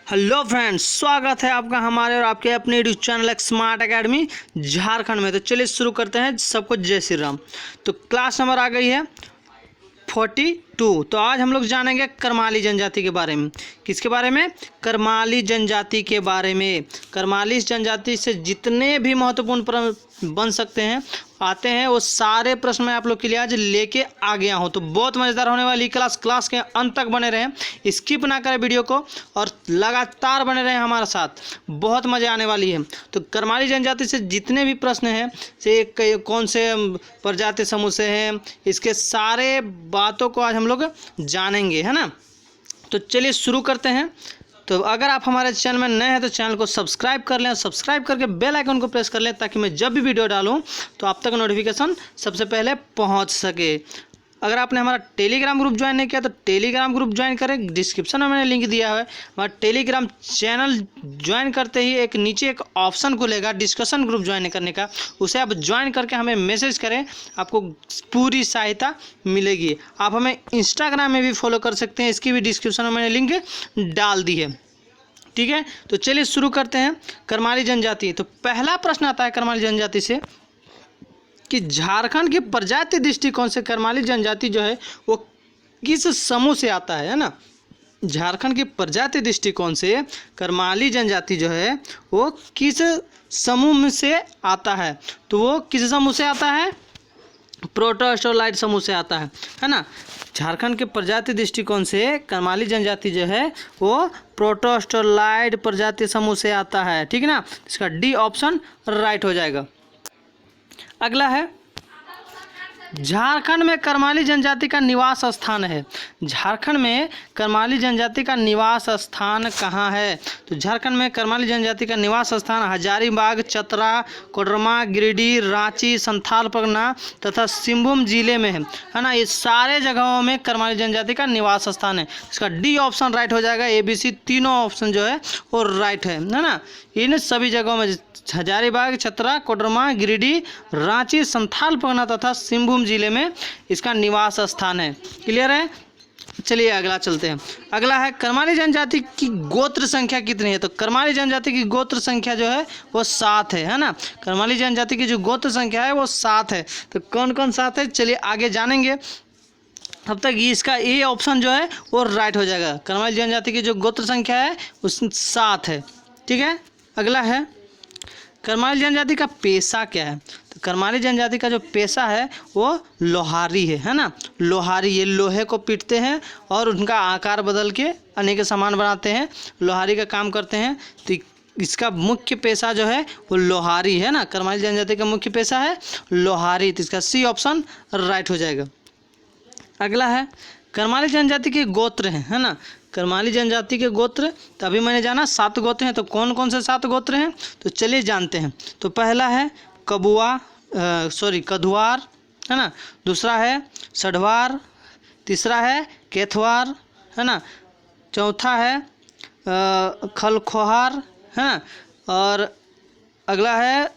Hello friends, स्वागत है आपका हमारे और आपके अपने YouTube channel smart academy Jharkhand में। तो चलिए शुरू करते हैं। सबको जय श्री राम। तो क्लास नंबर आ गई है 42। तो आज हम लोग जानेंगे करमाली जनजाति के बारे में। किसके बारे में? करमाली जनजाति के बारे में। करमाली जनजाति से जितने भी महत्वपूर्ण प्रश्न बन सकते हैं आते हैं, वो सारे प्रश्न मैं आप लोग के लिए आज लेके आ गया हूं। तो बहुत मज़ेदार होने वाली क्लास के अंत तक बने रहें, स्किप ना करें वीडियो को और लगातार बने रहें हमारे साथ, बहुत मज़ा आने वाली है। तो करमाली जनजाति से जितने भी प्रश्न हैं, से कौन से प्रजाति समूह से हैं, इसके सारे बातों को आज हम लोग जानेंगे, है ना। तो चलिए शुरू करते हैं। तो अगर आप हमारे चैनल में नए हैं तो चैनल को सब्सक्राइब कर लें, सब्सक्राइब करके बेल आइकन को प्रेस कर लें ताकि मैं जब भी वीडियो डालूं तो आप तक नोटिफिकेशन सबसे पहले पहुंच सके। अगर आपने हमारा टेलीग्राम ग्रुप ज्वाइन नहीं किया तो टेलीग्राम ग्रुप ज्वाइन करें, डिस्क्रिप्शन में मैंने लिंक दिया है। हमारा टेलीग्राम चैनल ज्वाइन करते ही एक नीचे एक ऑप्शन खुलेगा डिस्कशन ग्रुप ज्वाइन करने का, उसे आप ज्वाइन करके हमें मैसेज करें, आपको पूरी सहायता मिलेगी। आप हमें इंस्टाग्राम में भी फॉलो कर सकते हैं, इसकी भी डिस्क्रिप्शन में मैंने लिंक डाल दी है, ठीक है। तो चलिए शुरू करते हैं। करमाली जनजाति, तो पहला प्रश्न आता है करमाली जनजाति से कि झारखंड के प्रजातीय दृष्टिकोण से करमाली जनजाति जो है वो किस समूह से आता है ना। झारखंड के प्रजातीय दृष्टिकोण से करमाली जनजाति जो है वो किस समूह से आता है? तो वो किस समूह से आता है? प्रोटोस्टोलाइट समूह से आता है ना। झारखंड के प्रजातीय दृष्टिकोण से करमाली जनजाति जो है वो प्रोटोस्टोलाइट प्रजातीय समूह से आता है, ठीक है ना। इसका डी ऑप्शन राइट हो जाएगा। अगला है, झारखंड में करमाली जनजाति का निवास स्थान है। झारखंड में करमाली जनजाति का निवास स्थान कहाँ है? तो झारखंड में करमाली जनजाति का निवास स्थान हजारीबाग, चतरा, कोडरमा, गिरिडीह, रांची, संथाल परगना तथा सिंहभूम जिले में है ना। ये सारे जगहों में करमाली जनजाति का निवास स्थान है। इसका डी ऑप्शन राइट हो जाएगा। ABC तीनों ऑप्शन जो है वो राइट है ना। इन सभी जगहों में हजारीबाग, चतरा, कोडरमा, गिरिडीह, रांची, संथाल परगना तथा सिंहभूम जिले में इसका निवास स्थान है। क्लियर है? चलिए अगला चलते हैं। अगला है, करमाली जनजाति की गोत्र संख्या कितनी है? तो करमाली जनजाति की गोत्र संख्या जो है वो 7 है ना। करमाली जनजाति की जो गोत्र संख्या है वो 7 है। तो कौन कौन 7 है चलिए आगे जानेंगे। तब तक इसका ए ऑप्शन जो है वो राइट हो जाएगा। करमाली जनजाति की जो गोत्र संख्या है वो 7 है, ठीक है। अगला है, करमाली जनजाति का पेशा क्या है? तो करमाली जनजाति का जो पेशा है वो लोहारी है ना। लोहारी, ये लोहे को पीटते हैं और उनका आकार बदल के अनेक सामान बनाते हैं, लोहारी का काम करते हैं। तो इसका मुख्य पेशा जो है वो लोहारी है ना। करमाली जनजाति का मुख्य पेशा है लोहारी। तो इसका सी ऑप्शन राइट हो जाएगा। अगला है, करमाली जनजाति के गोत्र हैं, है ना। करमाली जनजाति के गोत्र, तो अभी मैंने जाना 7 गोत्र हैं। तो कौन कौन से 7 गोत्र हैं तो चलिए जानते हैं। तो पहला है कधुआर, है ना। दूसरा है सढ़वार, तीसरा है केथवार, है ना। चौथा है खलखोहार, है ना। और अगला है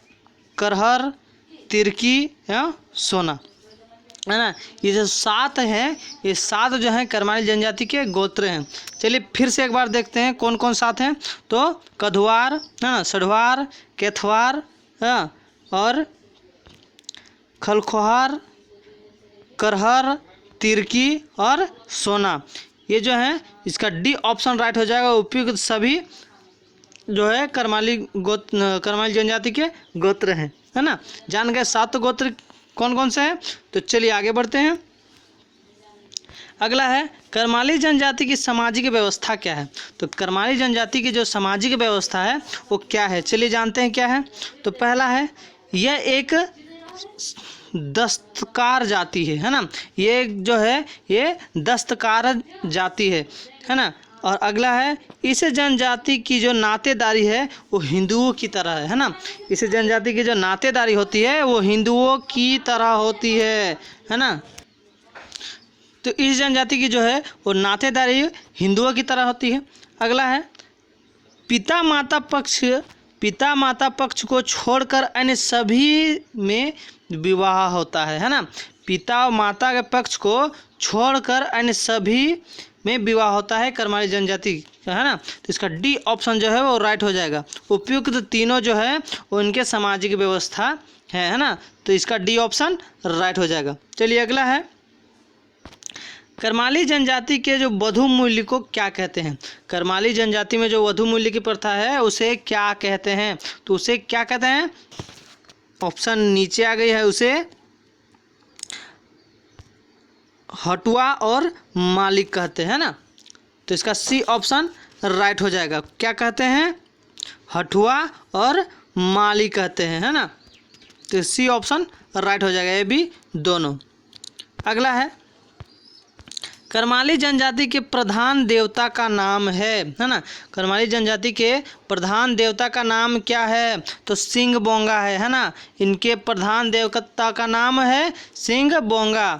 करहर, तिरकी या सोना, है ना। ये जो 7 हैं, ये 7 जो हैं करमाली जनजाति के गोत्र हैं। चलिए फिर से एक बार देखते हैं कौन कौन 7 हैं। तो कधुआर, है ना, सढ़वार, केथवार, हाँ, और खलखोहार, करहर, तिरकी और सोना, ये जो है इसका डी ऑप्शन राइट हो जाएगा। उपयुक्त सभी जो है करमाली जनजाति के गोत्र हैं, है ना। जान गए 7 गोत्र कौन कौन से हैं। तो चलिए आगे बढ़ते हैं। अगला है, करमाली जनजाति की सामाजिक व्यवस्था क्या है? तो करमाली जनजाति की जो सामाजिक व्यवस्था है वो क्या है चलिए जानते हैं क्या है। तो पहला है, यह एक दस्तकार जाति है ना। ये जो है ये दस्तकार जाति है ना। और अगला है, इस जनजाति की जो नातेदारी है वो हिंदुओं की तरह है ना। इस जनजाति की जो नातेदारी होती है वो हिंदुओं की तरह होती है ना। तो इस जनजाति की जो है वो नातेदारी हिंदुओं की तरह होती है। अगला है, पिता माता पक्ष को छोड़कर अन्य सभी में विवाह होता है ना। पिता और माता के पक्ष को छोड़कर अन्य सभी में विवाह होता है कर्माली जनजाति का, है ना। तो इसका डी ऑप्शन जो है वो राइट हो जाएगा। उपयुक्त तीनों जो है वो इनके सामाजिक व्यवस्था है ना। तो इसका डी ऑप्शन राइट हो जाएगा। चलिए अगला है, कर्माली जनजाति के जो वधू मूल्य को क्या कहते हैं। कर्माली जनजाति में जो वधू मूल्य की प्रथा है उसे क्या कहते हैं। तो उसे क्या कहते हैं, ऑप्शन नीचे आ गई है, उसे हटुआ और मालिक कहते हैं ना। तो इसका सी ऑप्शन राइट हो जाएगा। क्या कहते हैं, हटुआ और मालिक कहते हैं, है ना। तो सी ऑप्शन राइट हो जाएगा, ये भी दोनों। अगला है, कर्माली जनजाति के प्रधान देवता का नाम है ना। कर्माली जनजाति के प्रधान देवता का नाम क्या है। तो सिंह बोंगा है ना। इनके प्रधान देवता का नाम है सिंह बोंगा।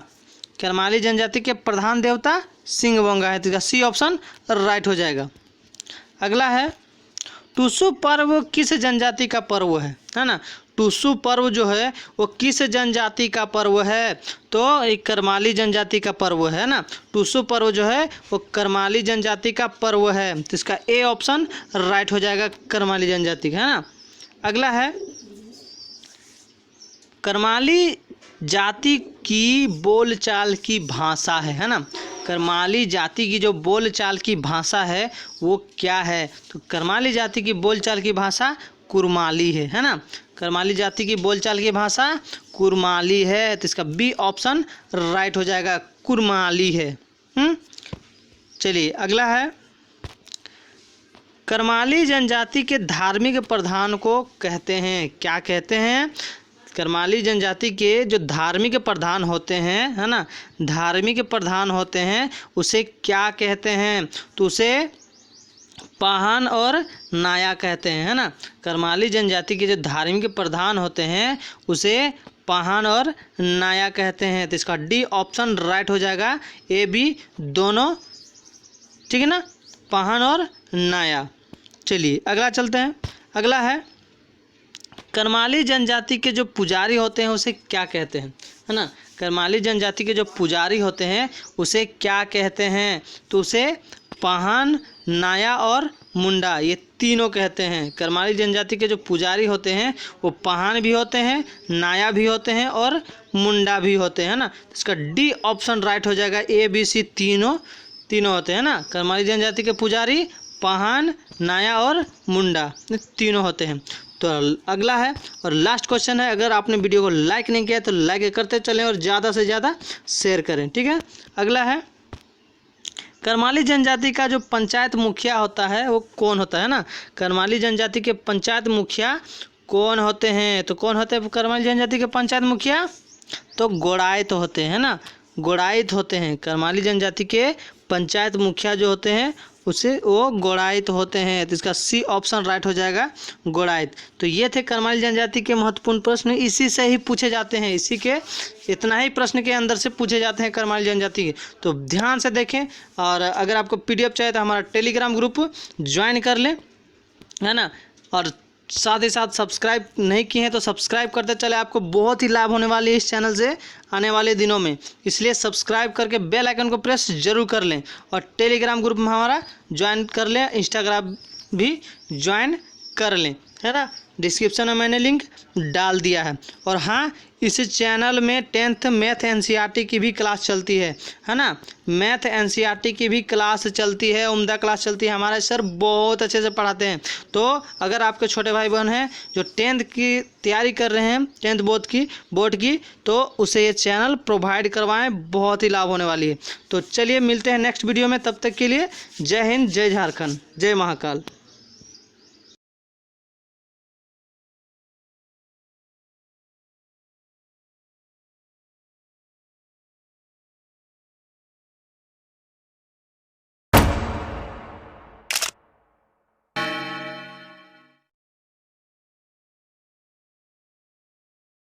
कर्माली जनजाति के प्रधान देवता सिंह बोंगा है। तो इसका सी ऑप्शन राइट हो जाएगा। अगला है, टुसु पर्व किस जनजाति का पर्व है ना। टुसु पर्व जो है वो किस जनजाति का पर्व है। तो एक कर्माली जनजाति का पर्व है ना। टुसु पर्व जो है वो कर्माली जनजाति का पर्व है। तो इसका ए ऑप्शन राइट हो जाएगा, कर्माली जनजाति का, है ना। अगला है, कर्माली जाति की बोलचाल की भाषा है ना। कर्माली जाति की जो बोलचाल की भाषा है वो क्या है। तो कर्माली जाति की बोलचाल की भाषा कुरमाली है ना। कर्माली जाति की बोलचाल की भाषा कुरमाली है। तो इसका बी ऑप्शन राइट हो जाएगा, कुरमाली है। चलिए अगला है, कर्माली जनजाति के धार्मिक प्रधान को कहते हैं, क्या कहते हैं। कर्माली जनजाति के जो धार्मिक प्रधान होते हैं, है ना, धार्मिक प्रधान होते हैं उसे क्या कहते हैं। तो उसे पाहन और नाया कहते हैं, है ना। कर्माली जनजाति के जो धार्मिक प्रधान होते हैं उसे पाहन और नाया कहते हैं। तो इसका डी ऑप्शन राइट हो जाएगा, ए बी दोनों, ठीक है ना, पाहन और नाया। चलिए अगला चलते हैं। अगला है, कर्माली जनजाति के जो पुजारी होते हैं उसे क्या कहते हैं, है ना। कर्माली जनजाति के जो पुजारी होते हैं उसे क्या कहते हैं। तो उसे पाहन, नाया और मुंडा, ये तीनों कहते हैं। कर्माली जनजाति के जो पुजारी होते हैं वो पाहन भी होते हैं, नाया भी होते हैं और मुंडा भी होते हैं ना। इसका डी ऑप्शन राइट हो जाएगा, ए बी सी तीनों होते हैं ना। कर्माली जनजाति के पुजारी पाहन, नाया और मुंडा, तीनों होते हैं। तो अगला है और लास्ट क्वेश्चन है, अगर आपने वीडियो को लाइक नहीं किया तो लाइक करते चलें और ज़्यादा से ज़्यादा शेयर करें, ठीक है। अगला है, कर्माली जनजाति का जो पंचायत मुखिया होता है वो कौन होता है ना। कर्माली जनजाति के पंचायत मुखिया कौन होते हैं। तो कौन होते हैं कर्माली जनजाति के पंचायत मुखिया। तो गोड़ायत होते हैं ना, गोड़ायत होते हैं। कर्माली जनजाति के पंचायत मुखिया जो होते हैं उसे वो गोड़ायत होते हैं। तो इसका सी ऑप्शन राइट हो जाएगा, गोड़ायत। तो ये थे कर्माली जनजाति के महत्वपूर्ण प्रश्न, इसी से ही पूछे जाते हैं, इसी के इतना ही प्रश्न के अंदर से पूछे जाते हैं कर्माली जनजाति के। तो ध्यान से देखें और अगर आपको पीडीएफ चाहिए तो हमारा टेलीग्राम ग्रुप ज्वाइन कर लें, है ना। और साथ ही साथ सब्सक्राइब नहीं किए हैं तो सब्सक्राइब करते चले, आपको बहुत ही लाभ होने वाली है इस चैनल से आने वाले दिनों में। इसलिए सब्सक्राइब करके बेल आइकन को प्रेस जरूर कर लें और टेलीग्राम ग्रुप में हमारा ज्वाइन कर लें, इंस्टाग्राम भी ज्वाइन कर लें, है ना। डिस्क्रिप्शन में मैंने लिंक डाल दिया है। और हाँ, इस चैनल में 10th मैथ एनसीईआरटी की भी क्लास चलती है ना। मैथ एनसीईआरटी की भी क्लास चलती है, उम्दा क्लास चलती है। हमारे सर बहुत अच्छे से पढ़ाते हैं। तो अगर आपके छोटे भाई बहन हैं जो 10th की तैयारी कर रहे हैं, 10th बोर्ड की, तो उसे ये चैनल प्रोवाइड करवाएं, बहुत ही लाभ होने वाली है। तो चलिए मिलते हैं नेक्स्ट वीडियो में, तब तक के लिए जय हिंद, जय झारखंड, जय महाकाल।